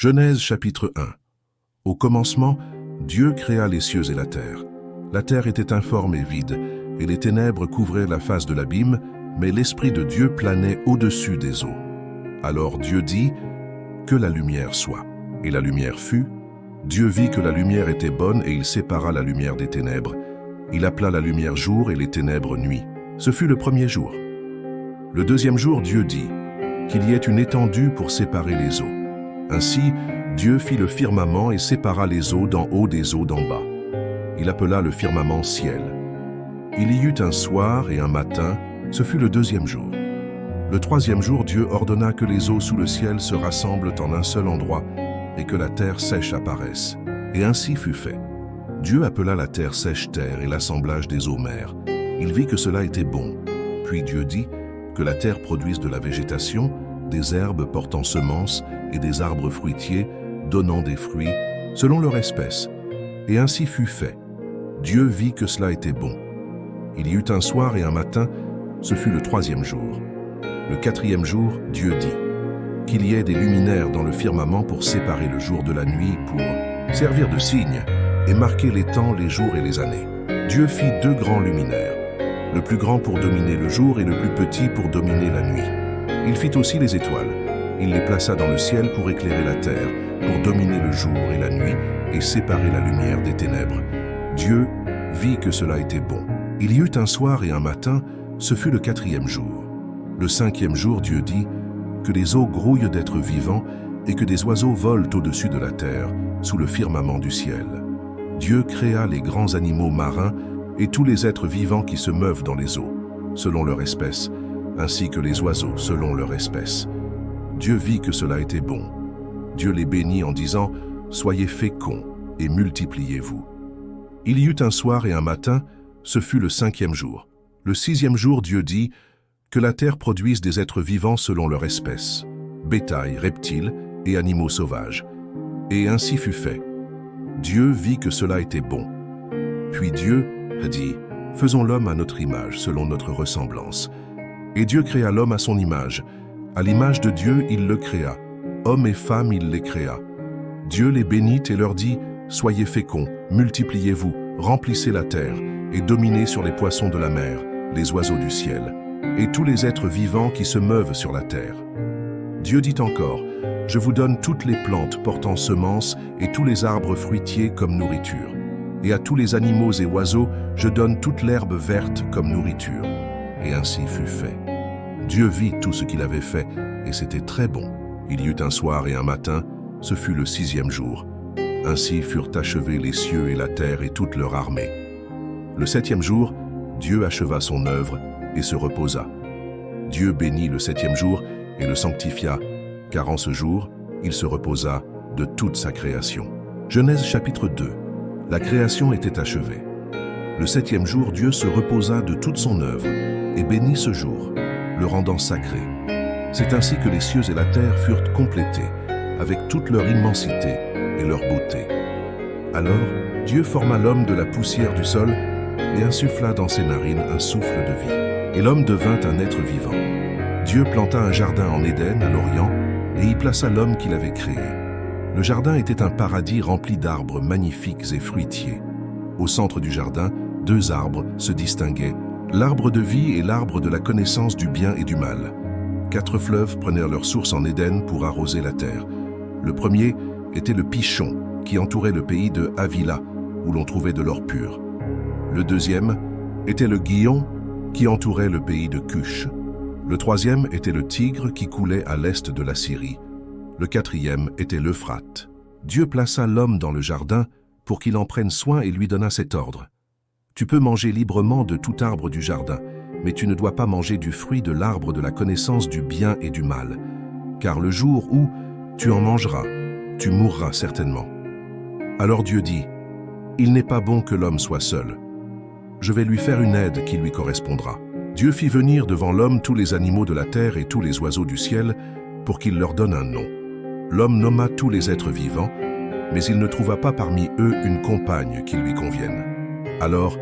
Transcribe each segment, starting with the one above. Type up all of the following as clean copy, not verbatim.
Genèse chapitre 1. Au commencement, Dieu créa les cieux et la terre. La terre était informe et vide, et les ténèbres couvraient la face de l'abîme, mais l'Esprit de Dieu planait au-dessus des eaux. Alors Dieu dit, « Que la lumière soit. » Et la lumière fut. Dieu vit que la lumière était bonne, et il sépara la lumière des ténèbres. Il appela la lumière jour et les ténèbres nuit. Ce fut le premier jour. Le deuxième jour, Dieu dit, « Qu'il y ait une étendue pour séparer les eaux. » Ainsi, Dieu fit le firmament et sépara les eaux d'en haut des eaux d'en bas. Il appela le firmament ciel. Il y eut un soir et un matin, ce fut le deuxième jour. Le troisième jour, Dieu ordonna que les eaux sous le ciel se rassemblent en un seul endroit et que la terre sèche apparaisse. Et ainsi fut fait. Dieu appela la terre sèche terre et l'assemblage des eaux mers. Il vit que cela était bon. Puis Dieu dit que la terre produise de la végétation, des herbes portant semences et des arbres fruitiers, donnant des fruits, selon leur espèce. Et ainsi fut fait. Dieu vit que cela était bon. Il y eut un soir et un matin, ce fut le troisième jour. Le quatrième jour, Dieu dit, « Qu'il y ait des luminaires dans le firmament pour séparer le jour de la nuit, pour servir de signe et marquer les temps, les jours et les années. » Dieu fit deux grands luminaires, le plus grand pour dominer le jour et le plus petit pour dominer la nuit. Il fit aussi les étoiles. Il les plaça dans le ciel pour éclairer la terre, pour dominer le jour et la nuit et séparer la lumière des ténèbres. Dieu vit que cela était bon. Il y eut un soir et un matin, ce fut le quatrième jour. Le cinquième jour, Dieu dit que les eaux grouillent d'êtres vivants et que des oiseaux volent au-dessus de la terre, sous le firmament du ciel. Dieu créa les grands animaux marins et tous les êtres vivants qui se meuvent dans les eaux, selon leur espèce, ainsi que les oiseaux selon leur espèce. Dieu vit que cela était bon. Dieu les bénit en disant, « Soyez féconds et multipliez-vous. » Il y eut un soir et un matin, ce fut le cinquième jour. Le sixième jour, Dieu dit, « Que la terre produise des êtres vivants selon leur espèce, bétail, reptiles et animaux sauvages. » Et ainsi fut fait. Dieu vit que cela était bon. Puis Dieu a dit, « Faisons l'homme à notre image, selon notre ressemblance. » Et Dieu créa l'homme à son image. À l'image de Dieu, il le créa. Hommes et femmes, il les créa. Dieu les bénit et leur dit, « Soyez féconds, multipliez-vous, remplissez la terre, et dominez sur les poissons de la mer, les oiseaux du ciel, et tous les êtres vivants qui se meuvent sur la terre. » Dieu dit encore, « Je vous donne toutes les plantes portant semences et tous les arbres fruitiers comme nourriture. Et à tous les animaux et oiseaux, je donne toute l'herbe verte comme nourriture. » Et ainsi fut fait. Dieu vit tout ce qu'il avait fait, et c'était très bon. Il y eut un soir et un matin, ce fut le sixième jour. Ainsi furent achevés les cieux et la terre et toute leur armée. Le septième jour, Dieu acheva son œuvre et se reposa. Dieu bénit le septième jour et le sanctifia, car en ce jour, il se reposa de toute sa création. Genèse chapitre 2. La création était achevée. Le septième jour, Dieu se reposa de toute son œuvre et bénit ce jour, le rendant sacré. C'est ainsi que les cieux et la terre furent complétés, avec toute leur immensité et leur beauté. Alors, Dieu forma l'homme de la poussière du sol et insuffla dans ses narines un souffle de vie. Et l'homme devint un être vivant. Dieu planta un jardin en Éden, à l'Orient, et y plaça l'homme qu'il avait créé. Le jardin était un paradis rempli d'arbres magnifiques et fruitiers. Au centre du jardin, deux arbres se distinguaient, l'arbre de vie et l'arbre de la connaissance du bien et du mal. 4 fleuves prenaient leur source en Éden pour arroser la terre. Le premier était le Pichon, qui entourait le pays de Havila, où l'on trouvait de l'or pur. Le deuxième était le Gihon, qui entourait le pays de Cush. Le troisième était le Tigre, qui coulait à l'est de la Syrie. Le quatrième était l'Euphrate. Dieu plaça l'homme dans le jardin pour qu'il en prenne soin et lui donna cet ordre. « Tu peux manger librement de tout arbre du jardin, mais tu ne dois pas manger du fruit de l'arbre de la connaissance du bien et du mal, car le jour où tu en mangeras, tu mourras certainement. » Alors Dieu dit, « Il n'est pas bon que l'homme soit seul. Je vais lui faire une aide qui lui correspondra. » Dieu fit venir devant l'homme tous les animaux de la terre et tous les oiseaux du ciel pour qu'il leur donne un nom. L'homme nomma tous les êtres vivants, mais il ne trouva pas parmi eux une compagne qui lui convienne. Alors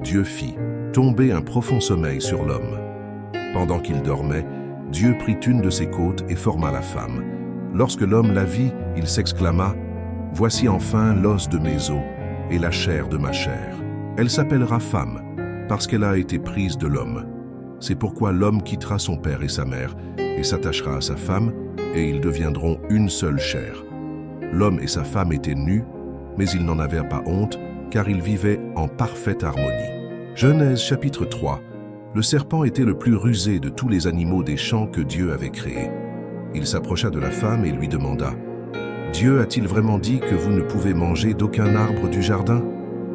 Dieu fit tomber un profond sommeil sur l'homme. Pendant qu'il dormait, Dieu prit une de ses côtes et forma la femme. Lorsque l'homme la vit, il s'exclama, « Voici enfin l'os de mes os et la chair de ma chair. Elle s'appellera femme, parce qu'elle a été prise de l'homme. C'est pourquoi l'homme quittera son père et sa mère et s'attachera à sa femme, et ils deviendront une seule chair. L'homme et sa femme étaient nus, mais ils n'en avaient pas honte, car ils vivaient en parfaite harmonie. » Genèse chapitre 3. Le serpent était le plus rusé de tous les animaux des champs que Dieu avait créés. Il s'approcha de la femme et lui demanda, « Dieu a-t-il vraiment dit que vous ne pouvez manger d'aucun arbre du jardin ?»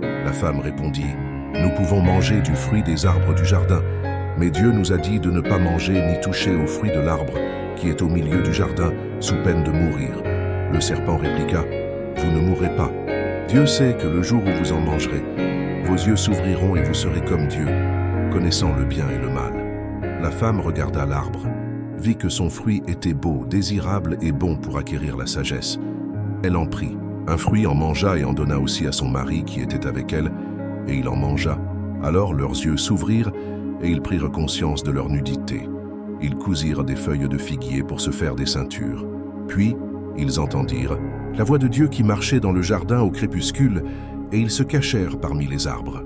La femme répondit, « Nous pouvons manger du fruit des arbres du jardin, mais Dieu nous a dit de ne pas manger ni toucher au fruit de l'arbre qui est au milieu du jardin, sous peine de mourir. » Le serpent répliqua, « Vous ne mourrez pas. Dieu sait que le jour où vous en mangerez, vos yeux s'ouvriront et vous serez comme Dieu, connaissant le bien et le mal. » La femme regarda l'arbre, vit que son fruit était beau, désirable et bon pour acquérir la sagesse. Elle en prit, un fruit en mangea et en donna aussi à son mari qui était avec elle, et il en mangea. Alors leurs yeux s'ouvrirent et ils prirent conscience de leur nudité. Ils cousirent des feuilles de figuier pour se faire des ceintures. Puis, ils entendirent la voix de Dieu qui marchait dans le jardin au crépuscule, et ils se cachèrent parmi les arbres.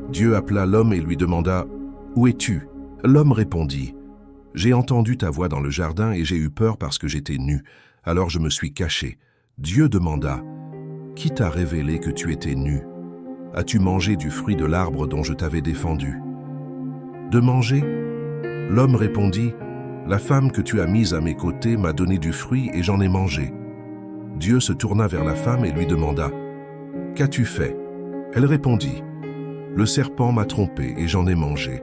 Dieu appela l'homme et lui demanda, « Où es-tu » L'homme répondit, « J'ai entendu ta voix dans le jardin et j'ai eu peur parce que j'étais nu, alors je me suis caché. » Dieu demanda, « Qui t'a révélé que tu étais nu? As-tu mangé du fruit de l'arbre dont je t'avais défendu? » De manger? L'homme répondit, « La femme que tu as mise à mes côtés m'a donné du fruit et j'en ai mangé. » Dieu se tourna vers la femme et lui demanda, « Qu'as-tu fait » Elle répondit, « Le serpent m'a trompé et j'en ai mangé. »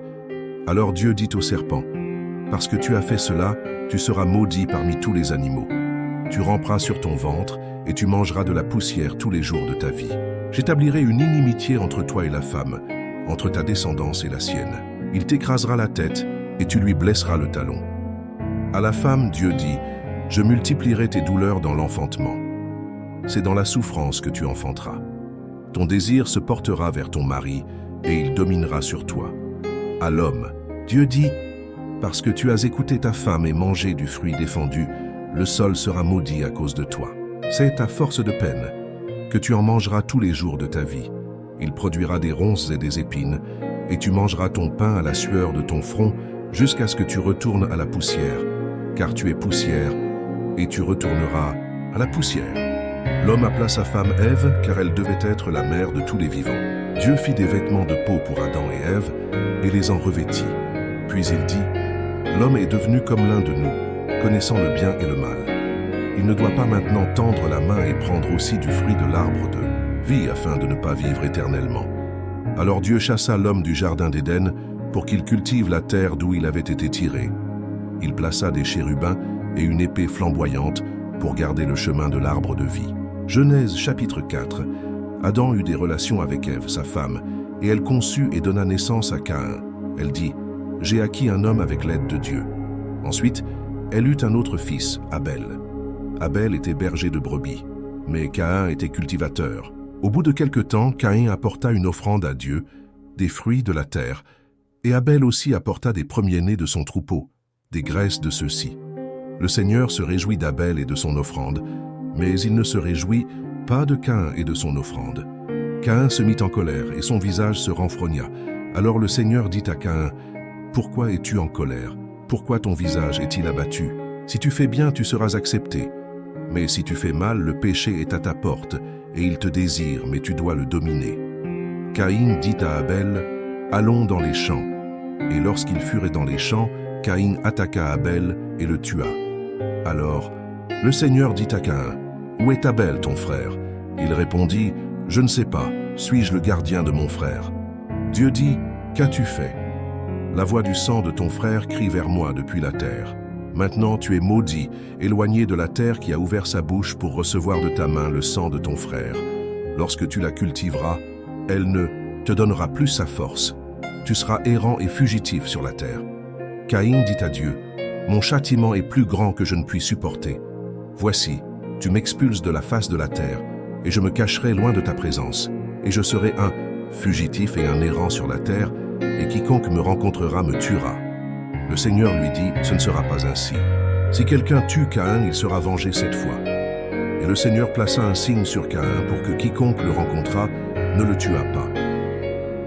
Alors Dieu dit au serpent, « Parce que tu as fait cela, tu seras maudit parmi tous les animaux. Tu ramperas sur ton ventre et tu mangeras de la poussière tous les jours de ta vie. J'établirai une inimitié entre toi et la femme, entre ta descendance et la sienne. Il t'écrasera la tête et tu lui blesseras le talon. » À la femme, Dieu dit, « Je multiplierai tes douleurs dans l'enfantement. C'est dans la souffrance que tu enfanteras. Ton désir se portera vers ton mari et il dominera sur toi. » À l'homme, Dieu dit, « Parce que tu as écouté ta femme et mangé du fruit défendu, le sol sera maudit à cause de toi. C'est à force de peine que tu en mangeras tous les jours de ta vie. Il produira des ronces et des épines, et tu mangeras ton pain à la sueur de ton front jusqu'à ce que tu retournes à la poussière, car tu es poussière, et tu retourneras à la poussière. » L'homme appela sa femme Ève, car elle devait être la mère de tous les vivants. Dieu fit des vêtements de peau pour Adam et Ève, et les en revêtit. Puis il dit, « L'homme est devenu comme l'un de nous, connaissant le bien et le mal. Il ne doit pas maintenant tendre la main et prendre aussi du fruit de l'arbre de vie, afin de ne pas vivre éternellement. » Alors Dieu chassa l'homme du jardin d'Éden pour qu'il cultive la terre d'où il avait été tiré. Il plaça des chérubins et une épée flamboyante pour garder le chemin de l'arbre de vie. Genèse chapitre 4. Adam eut des relations avec Ève, sa femme, et elle conçut et donna naissance à Caïn. Elle dit, « J'ai acquis un homme avec l'aide de Dieu. » Ensuite, elle eut un autre fils, Abel. Abel était berger de brebis, mais Caïn était cultivateur. Au bout de quelque temps, Caïn apporta une offrande à Dieu, des fruits de la terre, et Abel aussi apporta des premiers-nés de son troupeau, des graisses de ceux-ci. Le Seigneur se réjouit d'Abel et de son offrande, mais il ne se réjouit pas de Caïn et de son offrande. Caïn se mit en colère et son visage se renfrogna. Alors le Seigneur dit à Caïn, « Pourquoi es-tu en colère? Pourquoi ton visage est-il abattu? Si tu fais bien, tu seras accepté. Mais si tu fais mal, le péché est à ta porte, et il te désire, mais tu dois le dominer. » Caïn dit à Abel, « Allons dans les champs. » Et lorsqu'ils furent dans les champs, Caïn attaqua Abel et le tua. Alors, le Seigneur dit à Caïn, « Où est Abel, ton frère ?» Il répondit, « Je ne sais pas, suis-je le gardien de mon frère ?» Dieu dit, « Qu'as-tu fait ? La voix du sang de ton frère crie vers moi depuis la terre. Maintenant tu es maudit, éloigné de la terre qui a ouvert sa bouche pour recevoir de ta main le sang de ton frère. Lorsque tu la cultiveras, elle ne te donnera plus sa force. Tu seras errant et fugitif sur la terre. » Caïn dit à Dieu, « Mon châtiment est plus grand que je ne puis supporter. Voici, tu m'expulses de la face de la terre, et je me cacherai loin de ta présence, et je serai un fugitif et un errant sur la terre, et quiconque me rencontrera me tuera. » Le Seigneur lui dit, « Ce ne sera pas ainsi. Si quelqu'un tue Caïn, il sera vengé 7 fois. Et le Seigneur plaça un signe sur Caïn pour que quiconque le rencontra ne le tuât pas.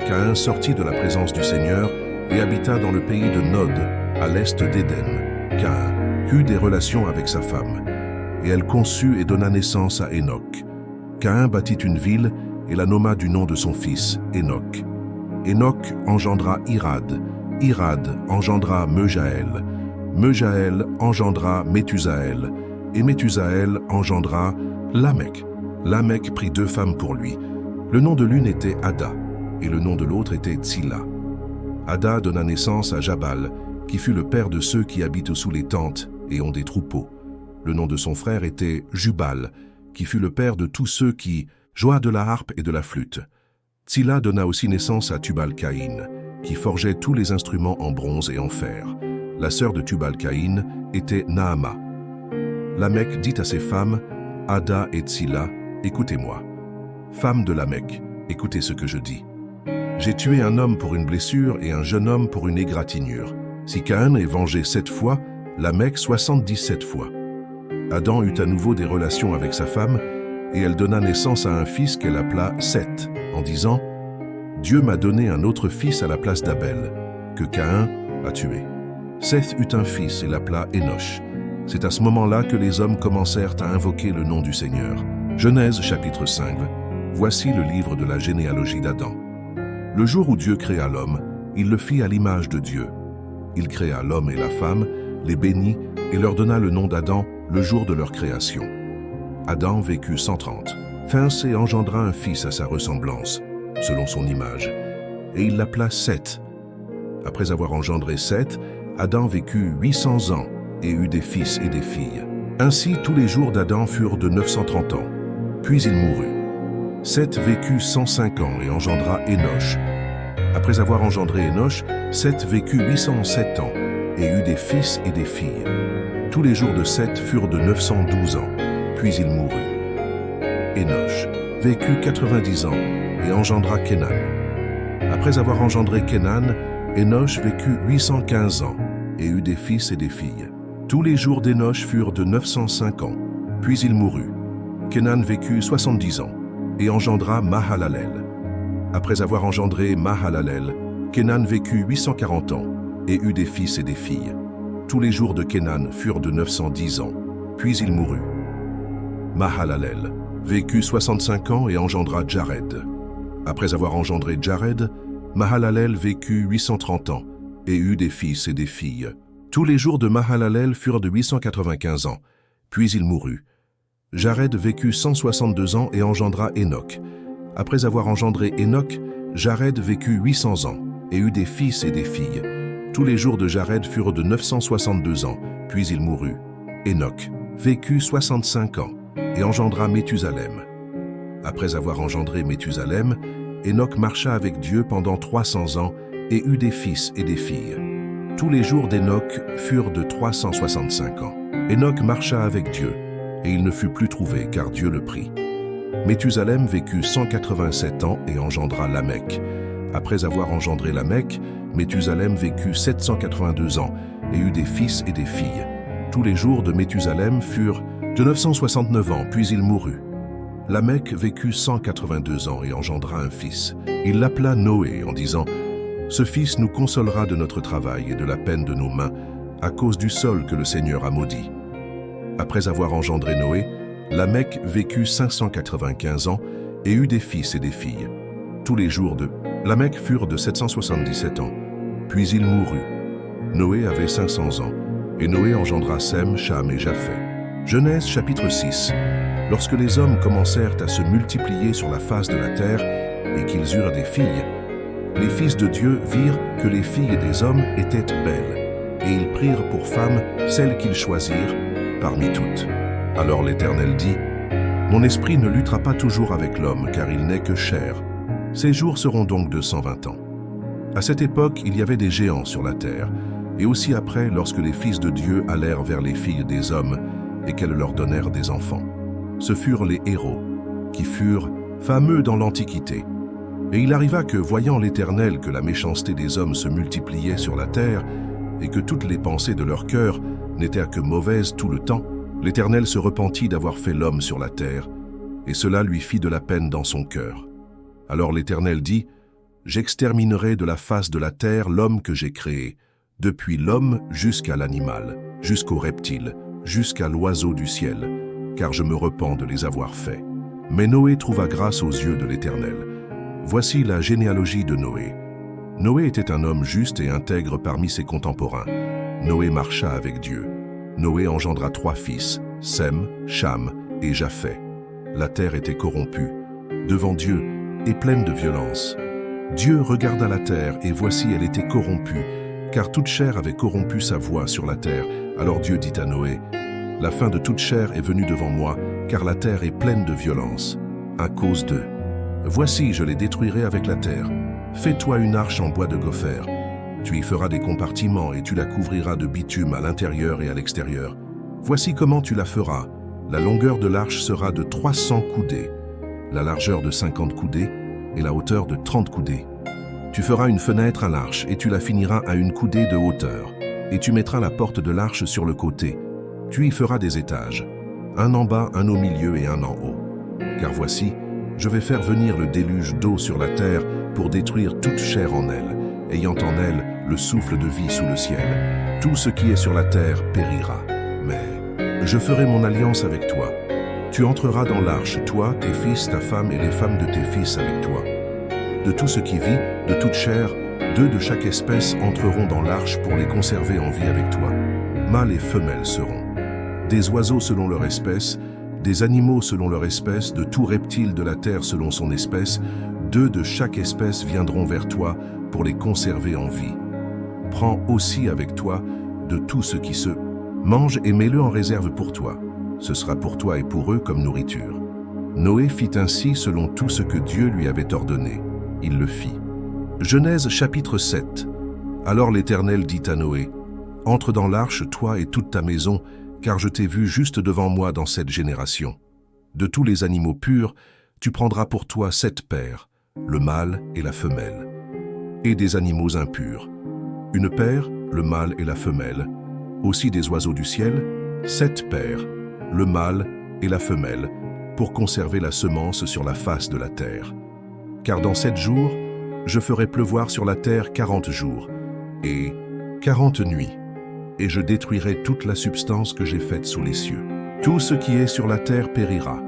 Caïn sortit de la présence du Seigneur et habita dans le pays de Nod, à l'est d'Éden. Caïn eut des relations avec sa femme, et elle conçut et donna naissance à Hénoc. Caïn bâtit une ville et la nomma du nom de son fils, Hénoc. Hénoc engendra Irad, Irad engendra Mejaël, Mejaël engendra Méthusaël, et Méthusaël engendra Lamech. Lamech prit 2 femmes pour lui. Le nom de l'une était Ada, et le nom de l'autre était Tsilla. Ada donna naissance à Jabal, qui fut le père de ceux qui habitent sous les tentes et ont des troupeaux. Le nom de son frère était Jubal, qui fut le père de tous ceux qui jouaient de la harpe et de la flûte. Tsilla donna aussi naissance à Tubal-Caïn, qui forgeait tous les instruments en bronze et en fer. La sœur de Tubal-Caïn était Naama. Lamech dit à ses femmes, Ada et Tsilla, écoutez-moi. Femmes de Lamech, écoutez ce que je dis. J'ai tué un homme pour une blessure et un jeune homme pour une égratignure. Si Caïn est vengé 7 fois, Lamech 77 fois. Adam eut à nouveau des relations avec sa femme, et elle donna naissance à un fils qu'elle appela Seth, en disant « Dieu m'a donné un autre fils à la place d'Abel, que Caïn a tué. » Seth eut un fils et l'appela Énoch. C'est à ce moment-là que les hommes commencèrent à invoquer le nom du Seigneur. Genèse chapitre 5. Voici le livre de la généalogie d'Adam. Le jour où Dieu créa l'homme, il le fit à l'image de Dieu. Il créa l'homme et la femme, les bénit et leur donna le nom d'Adam le jour de leur création. Adam vécut 130. Fincé engendra un fils à sa ressemblance, selon son image, et il l'appela Seth. Après avoir engendré Seth, Adam vécut 800 ans et eut des fils et des filles. Ainsi, tous les jours d'Adam furent de 930 ans. Puis il mourut. Seth vécut 105 ans et engendra Énoch. Après avoir engendré Énoch, Seth vécut 807 ans et eut des fils et des filles. Tous les jours de Seth furent de 912 ans. Puis il mourut. Énoch vécut 90 ans et engendra Kénan. Après avoir engendré Kénan, Énoch vécut 815 ans et eut des fils et des filles. Tous les jours d'Énoch furent de 905 ans. Puis il mourut. Kénan vécut 70 ans et engendra Mahalalel. Après avoir engendré Mahalalel, Kénan vécut 840 ans et eut des fils et des filles. Tous les jours de Kénan furent de 910 ans. Puis il mourut. Mahalalel vécut 65 ans et engendra Jared. Après avoir engendré Jared, Mahalalel vécut 830 ans et eut des fils et des filles. Tous les jours de Mahalalel furent de 895 ans. Puis il mourut. Jared vécut 162 ans et engendra Hénoc. Après avoir engendré Hénoc, Jared vécut 800 ans et eut des fils et des filles. Tous les jours de Jared furent de 962 ans, puis il mourut. Hénoc vécut 65 ans et engendra Méthusalem. Après avoir engendré Méthusalem, Hénoc marcha avec Dieu pendant 300 ans et eut des fils et des filles. Tous les jours d'Hénoc furent de 365 ans. Hénoc marcha avec Dieu, et il ne fut plus trouvé, car Dieu le prit. Méthusalem vécut 187 ans et engendra Lamech. Après avoir engendré Lamech, Méthusalem vécut 782 ans et eut des fils et des filles. Tous les jours de Méthusalem furent de 969 ans, puis il mourut. Lamech vécut 182 ans et engendra un fils. Il l'appela Noé en disant « Ce fils nous consolera de notre travail et de la peine de nos mains, à cause du sol que le Seigneur a maudit. » Après avoir engendré Noé, Lamech vécut 595 ans et eut des fils et des filles. Tous les jours de Lamech furent de 777 ans, puis il mourut. Noé avait 500 ans, et Noé engendra Sem, Cham et Japhet. Genèse chapitre 6. Lorsque les hommes commencèrent à se multiplier sur la face de la terre et qu'ils eurent des filles, les fils de Dieu virent que les filles des hommes étaient belles, et ils prirent pour femmes celles qu'ils choisirent parmi toutes. Alors l'Éternel dit, « Mon esprit ne luttera pas toujours avec l'homme, car il n'est que chair. Ses jours seront donc de 120 ans. » À cette époque, il y avait des géants sur la terre, et aussi après, lorsque les fils de Dieu allèrent vers les filles des hommes, et qu'elles leur donnèrent des enfants. Ce furent les héros, qui furent fameux dans l'Antiquité. Et il arriva que, voyant l'Éternel que la méchanceté des hommes se multipliait sur la terre, et que toutes les pensées de leur cœur n'était que mauvaise tout le temps, l'Éternel se repentit d'avoir fait l'homme sur la terre, et cela lui fit de la peine dans son cœur. Alors l'Éternel dit, « J'exterminerai de la face de la terre l'homme que j'ai créé, depuis l'homme jusqu'à l'animal, jusqu'au reptile, jusqu'à l'oiseau du ciel, car je me repens de les avoir faits. » Mais Noé trouva grâce aux yeux de l'Éternel. Voici la généalogie de Noé. Noé était un homme juste et intègre parmi ses contemporains. Noé marcha avec Dieu. Noé engendra 3 fils, Sem, Cham et Japheth. La terre était corrompue, devant Dieu, et pleine de violence. Dieu regarda la terre, et voici elle était corrompue, car toute chair avait corrompu sa voie sur la terre. Alors Dieu dit à Noé, « La fin de toute chair est venue devant moi, car la terre est pleine de violence, à cause d'eux. Voici, je les détruirai avec la terre. Fais-toi une arche en bois de gopher. Tu y feras des compartiments et tu la couvriras de bitume à l'intérieur et à l'extérieur. Voici comment tu la feras. La longueur de l'arche sera de 300 coudées, la largeur de 50 coudées et la hauteur de 30 coudées. Tu feras une fenêtre à l'arche et tu la finiras à 1 coudée de hauteur. Et tu mettras la porte de l'arche sur le côté. Tu y feras des étages, un en bas, un au milieu et un en haut. Car voici, je vais faire venir le déluge d'eau sur la terre pour détruire toute chair en elle, ayant en elle le souffle de vie sous le ciel. Tout ce qui est sur la terre périra. Mais je ferai mon alliance avec toi. Tu entreras dans l'arche, toi, tes fils, ta femme et les femmes de tes fils avec toi. De tout ce qui vit, de toute chair, 2 de chaque espèce entreront dans l'arche pour les conserver en vie avec toi. Mâles et femelles seront. Des oiseaux selon leur espèce, des animaux selon leur espèce, de tout reptile de la terre selon son espèce, 2 de chaque espèce viendront vers toi pour les conserver en vie. Prends aussi avec toi de tout ce qui se mange et mets-le en réserve pour toi. Ce sera pour toi et pour eux comme nourriture. Noé fit ainsi selon tout ce que Dieu lui avait ordonné. Il le fit. Genèse chapitre 7. Alors l'Éternel dit à Noé, « Entre dans l'arche, toi et toute ta maison, car je t'ai vu juste devant moi dans cette génération. De tous les animaux purs, tu prendras pour toi 7 paires, le mâle et la femelle, et des animaux impurs. 1 paire, le mâle et la femelle, aussi des oiseaux du ciel, 7 paires, le mâle et la femelle, pour conserver la semence sur la face de la terre. Car dans 7 jours, je ferai pleuvoir sur la terre 40 jours, et 40 nuits, et je détruirai toute la substance que j'ai faite sous les cieux. Tout ce qui est sur la terre périra.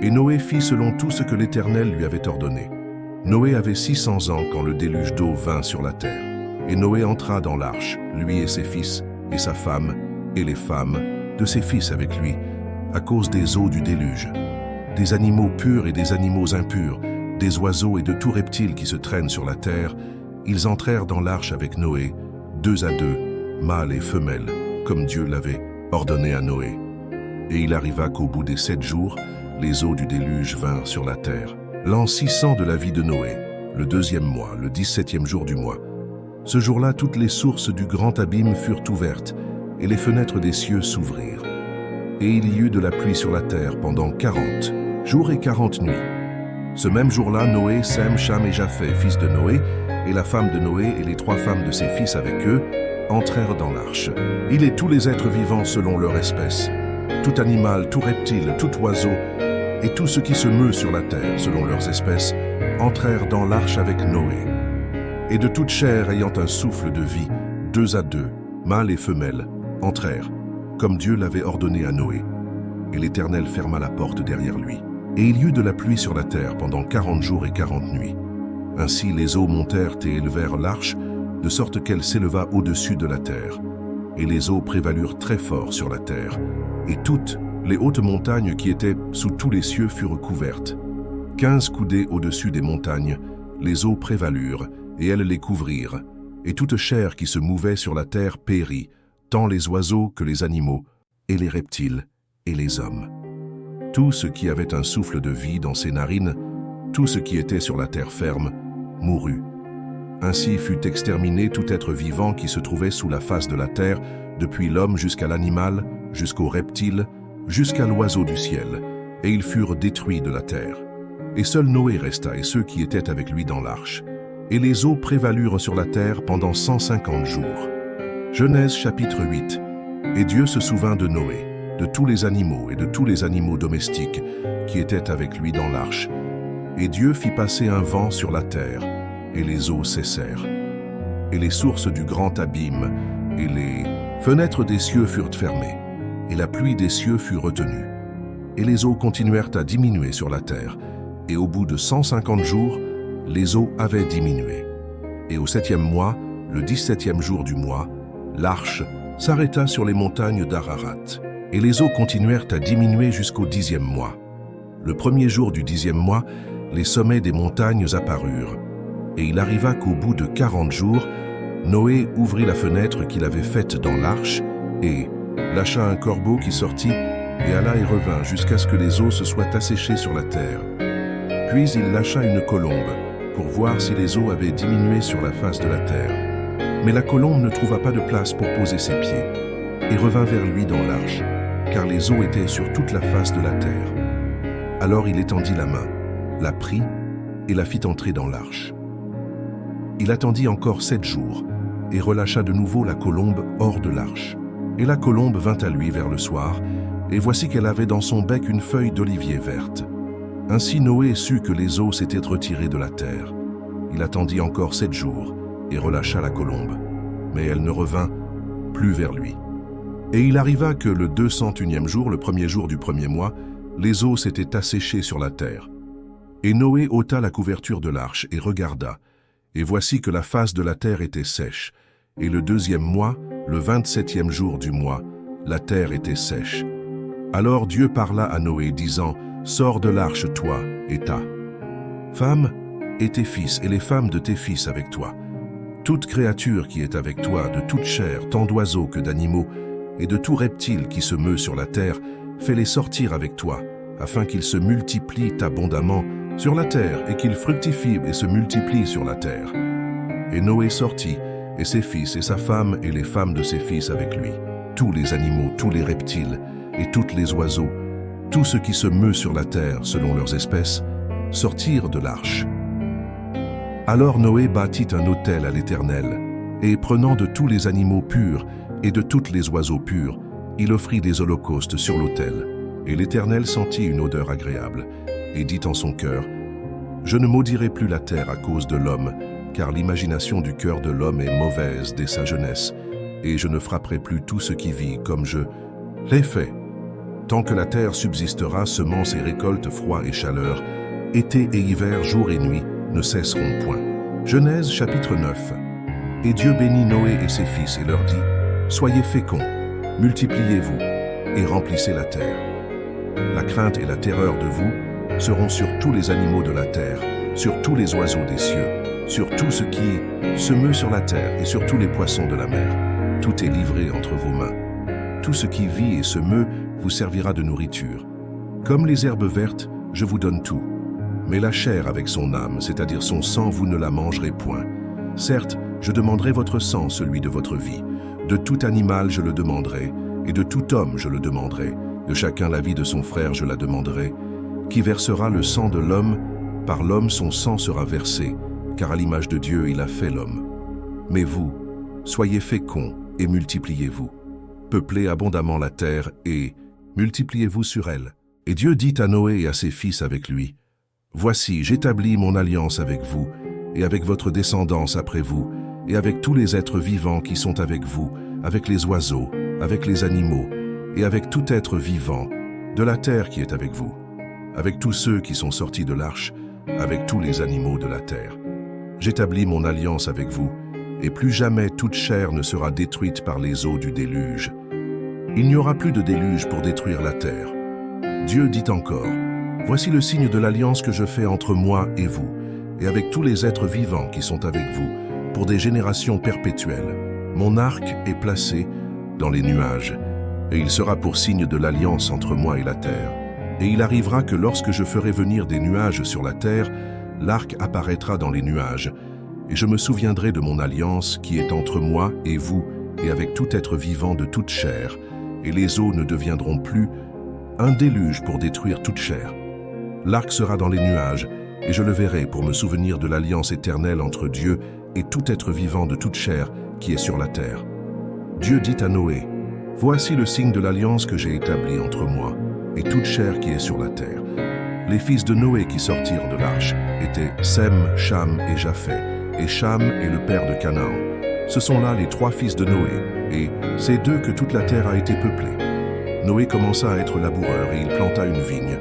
Et Noé fit selon tout ce que l'Éternel lui avait ordonné. Noé avait 600 ans quand le déluge d'eau vint sur la terre. Et Noé entra dans l'arche, lui et ses fils, et sa femme, et les femmes de ses fils avec lui, à cause des eaux du déluge, des animaux purs et des animaux impurs, des oiseaux et de tout reptile qui se traînent sur la terre. Ils entrèrent dans l'arche avec Noé, 2 à 2, mâles et femelles, comme Dieu l'avait ordonné à Noé. Et il arriva qu'au bout des 7 jours, les eaux du déluge vinrent sur la terre. L'an 600 de la vie de Noé, le 2e mois, le 17e jour du mois. Ce jour-là, toutes les sources du grand abîme furent ouvertes, et les fenêtres des cieux s'ouvrirent. Et il y eut de la pluie sur la terre pendant 40 jours et 40 nuits. Ce même jour-là, Noé, Sem, Cham et Japheth, fils de Noé, et la femme de Noé et les 3 femmes de ses fils avec eux, entrèrent dans l'arche. Il et tous les êtres vivants selon leur espèce, tout animal, tout reptile, tout oiseau, et tout ce qui se meut sur la terre selon leurs espèces, entrèrent dans l'arche avec Noé. Et de toute chair ayant un souffle de vie, 2 à 2, mâles et femelles, entrèrent, comme Dieu l'avait ordonné à Noé. Et l'Éternel ferma la porte derrière lui. Et il y eut de la pluie sur la terre pendant 40 jours et 40 nuits. Ainsi les eaux montèrent et élevèrent l'arche, de sorte qu'elle s'éleva au-dessus de la terre. Et les eaux prévalurent très fort sur la terre. Et toutes les hautes montagnes qui étaient sous tous les cieux furent couvertes. 15 coudées au-dessus des montagnes, les eaux prévalurent, et elles les couvrirent. Et toute chair qui se mouvait sur la terre périt, tant les oiseaux que les animaux, et les reptiles, et les hommes. Tout ce qui avait un souffle de vie dans ses narines, tout ce qui était sur la terre ferme, mourut. Ainsi fut exterminé tout être vivant qui se trouvait sous la face de la terre, depuis l'homme jusqu'à l'animal, jusqu'au reptile, jusqu'à l'oiseau du ciel, et ils furent détruits de la terre. Et seul Noé resta et ceux qui étaient avec lui dans l'arche. Et les eaux prévalurent sur la terre pendant 150 jours. Genèse chapitre 8. Et Dieu se souvint de Noé, de tous les animaux et de tous les animaux domestiques qui étaient avec lui dans l'arche. Et Dieu fit passer un vent sur la terre, et les eaux cessèrent. Et les sources du grand abîme et les fenêtres des cieux furent fermées, et la pluie des cieux fut retenue. Et les eaux continuèrent à diminuer sur la terre, et au bout de 150 jours, les eaux avaient diminué. Et au 7e mois, le 17e jour du mois, l'arche s'arrêta sur les montagnes d'Ararat, et les eaux continuèrent à diminuer jusqu'au 10e mois. Le 1er jour du 10e mois, les sommets des montagnes apparurent, et il arriva qu'au bout de 40 jours, Noé ouvrit la fenêtre qu'il avait faite dans l'arche, et lâcha un corbeau qui sortit, et alla et revint jusqu'à ce que les eaux se soient asséchées sur la terre. Puis il lâcha une colombe, pour voir si les eaux avaient diminué sur la face de la terre. Mais la colombe ne trouva pas de place pour poser ses pieds, et revint vers lui dans l'arche, car les eaux étaient sur toute la face de la terre. Alors il étendit la main, la prit, et la fit entrer dans l'arche. Il attendit encore 7 jours, et relâcha de nouveau la colombe hors de l'arche. Et la colombe vint à lui vers le soir, et voici qu'elle avait dans son bec une feuille d'olivier verte. Ainsi Noé sut que les eaux s'étaient retirées de la terre. Il attendit encore 7 jours, et relâcha la colombe, mais elle ne revint plus vers lui. Et il arriva que le 201e jour, le 1er jour du 1er mois, les eaux s'étaient asséchées sur la terre. Et Noé ôta la couverture de l'arche et regarda, et voici que la face de la terre était sèche, et le 2e mois, le 27e jour du mois, la terre était sèche. Alors Dieu parla à Noé, disant, « Sors de l'arche, toi et ta femme, et tes fils, et les femmes de tes fils avec toi. Toute créature qui est avec toi, de toute chair, tant d'oiseaux que d'animaux, et de tout reptile qui se meut sur la terre, fais-les sortir avec toi, afin qu'ils se multiplient abondamment sur la terre, et qu'ils fructifient et se multiplient sur la terre. » Et Noé sortit, et ses fils, et sa femme, et les femmes de ses fils avec lui. Tous les animaux, tous les reptiles, et tous les oiseaux, tout ce qui se meut sur la terre, selon leurs espèces, sortirent de l'arche. Alors Noé bâtit un autel à l'Éternel, et prenant de tous les animaux purs, et de tous les oiseaux purs, il offrit des holocaustes sur l'autel. Et l'Éternel sentit une odeur agréable, et dit en son cœur, « Je ne maudirai plus la terre à cause de l'homme, car l'imagination du cœur de l'homme est mauvaise dès sa jeunesse, et je ne frapperai plus tout ce qui vit comme je l'ai fait. Tant que la terre subsistera, semences et récoltes, froid et chaleur, été et hiver, jour et nuit, ne cesseront point. » Genèse chapitre 9. Et Dieu bénit Noé et ses fils et leur dit, « Soyez féconds, multipliez-vous, et remplissez la terre. La crainte et la terreur de vous seront sur tous les animaux de la terre, sur tous les oiseaux des cieux, sur tout ce qui se meut sur la terre et sur tous les poissons de la mer. Tout est livré entre vos mains. Tout ce qui vit et se meut vous servira de nourriture. Comme les herbes vertes, je vous donne tout. Mais la chair avec son âme, c'est-à-dire son sang, vous ne la mangerez point. Certes, je demanderai votre sang, celui de votre vie. De tout animal je le demanderai, et de tout homme je le demanderai. De chacun la vie de son frère je la demanderai. Qui versera le sang de l'homme, par l'homme son sang sera versé, car à l'image de Dieu il a fait l'homme. Mais vous, soyez féconds et multipliez-vous. Peuplez abondamment la terre et multipliez-vous sur elle. » Et Dieu dit à Noé et à ses fils avec lui, « Voici, j'établis mon alliance avec vous, et avec votre descendance après vous, et avec tous les êtres vivants qui sont avec vous, avec les oiseaux, avec les animaux, et avec tout être vivant de la terre qui est avec vous, avec tous ceux qui sont sortis de l'arche, avec tous les animaux de la terre. J'établis mon alliance avec vous, et plus jamais toute chair ne sera détruite par les eaux du déluge. Il n'y aura plus de déluge pour détruire la terre. » Dieu dit encore, « Voici le signe de l'alliance que je fais entre moi et vous, et avec tous les êtres vivants qui sont avec vous, pour des générations perpétuelles. Mon arc est placé dans les nuages, et il sera pour signe de l'alliance entre moi et la terre. Et il arrivera que lorsque je ferai venir des nuages sur la terre, l'arc apparaîtra dans les nuages, et je me souviendrai de mon alliance qui est entre moi et vous, et avec tout être vivant de toute chair, et les eaux ne deviendront plus un déluge pour détruire toute chair. L'arc sera dans les nuages, et je le verrai pour me souvenir de l'alliance éternelle entre Dieu et tout être vivant de toute chair qui est sur la terre. » Dieu dit à Noé, « Voici le signe de l'alliance que j'ai établi entre moi et toute chair qui est sur la terre. Les fils de Noé qui sortirent de l'arche étaient Sem, Cham et Japheth, et Cham est le père de Canaan. Ce sont là les 3 fils de Noé, et c'est d'eux que toute la terre a été peuplée. Noé commença à être laboureur et il planta une vigne.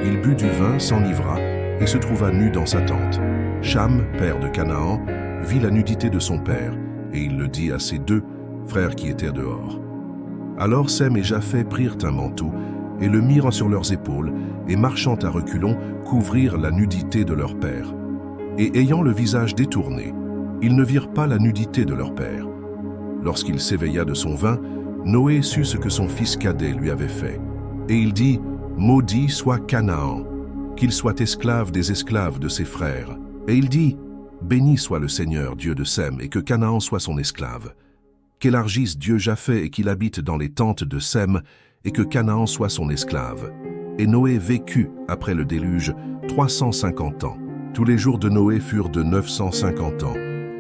Il but du vin, s'enivra et se trouva nu dans sa tente. Cham, père de Canaan, vit la nudité de son père, et il le dit à ses 2 frères qui étaient dehors. Alors Sem et Japheth prirent un manteau et le mirent sur leurs épaules, et marchant à reculons, couvrirent la nudité de leur père. Et ayant le visage détourné, ils ne virent pas la nudité de leur père. Lorsqu'il s'éveilla de son vin, Noé sut ce que son fils cadet lui avait fait. Et il dit, « Maudit soit Canaan, qu'il soit esclave des esclaves de ses frères. » Et il dit, « Béni soit le Seigneur, Dieu de Sem, et que Canaan soit son esclave. Qu'élargisse Dieu Japheth et qu'il habite dans les tentes de Sem, et que Canaan soit son esclave. » Et Noé vécut, après le déluge, 350 ans. Tous les jours de Noé furent de 950 ans,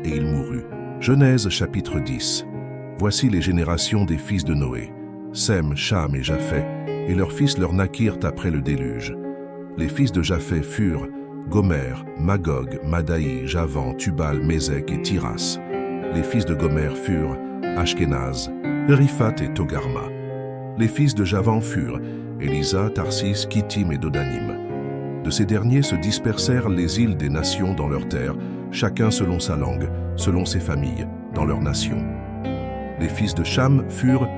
et il mourut. Genèse chapitre 10. Voici les générations des fils de Noé. Sem, Cham et Japheth, et leurs fils leur naquirent après le déluge. Les fils de Japheth furent Gomer, Magog, Madaï, Javan, Tubal, Mézek et Tiras. Les fils de Gomer furent Ashkenaz, Riphath et Togarma. Les fils de Javan furent Élisa, Tarsis, Kittim et Dodanim. De ces derniers se dispersèrent les îles des nations dans leurs terres, chacun selon sa langue, selon ses familles, dans leurs nations. Les fils de Cham furent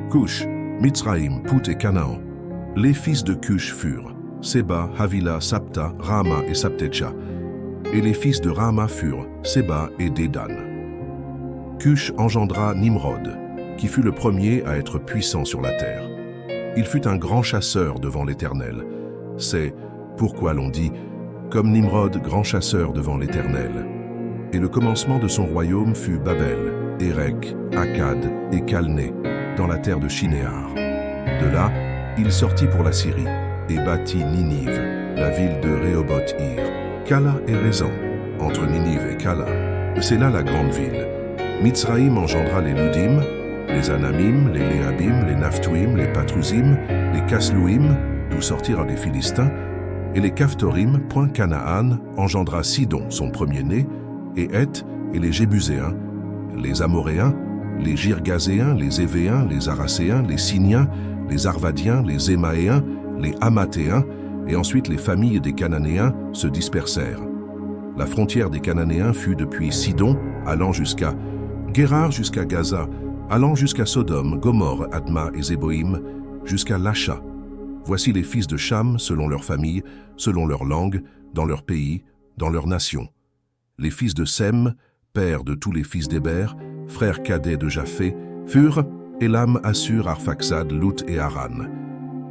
Cush, Mitzraïm, Pout et Canaan. Les fils de Cush furent Séba, Havila, Sapta, Rama et Saptecha. Et les fils de Rama furent Séba et Dédan. Cush engendra Nimrod, qui fut le premier à être puissant sur la terre. Il fut un grand chasseur devant l'Éternel. C'est pourquoi l'on dit « Comme Nimrod, grand chasseur devant l'Éternel ». Et le commencement de son royaume fut Babel, Érec, Akkad et Calné, dans la terre de Shinéar. De là, il sortit pour la Syrie et bâtit Ninive, la ville de Rehoboth-Ir, Kala et Rézan, entre Ninive et Kala. C'est là la grande ville. Mitzraïm engendra les Ludim, les Anamim, les Léhabim, les Naphtuim, les Patruzim, les Kaslouim, d'où sortirent les Philistins, et les Caphtorim, point Canaan, engendra Sidon, son premier-né, et Heth, et les Jébuséens, les Amoréens, les Girgazéens, les Évéens, les Aracéens, les Siniens, les Arvadiens, les Émaéens, les Hamathéens, et ensuite les familles des Cananéens se dispersèrent. La frontière des Cananéens fut depuis Sidon, allant jusqu'à Guérar, jusqu'à Gaza, allant jusqu'à Sodome, Gomorre, Adma et Zéboïm, jusqu'à Lacha. Voici les fils de Cham, selon leur famille, selon leur langue, dans leur pays, dans leur nation. Les fils de Sem, père de tous les fils d'Héber, frère cadet de Japheth, furent Élam, Assur, Arphaxad, Lut et Haran.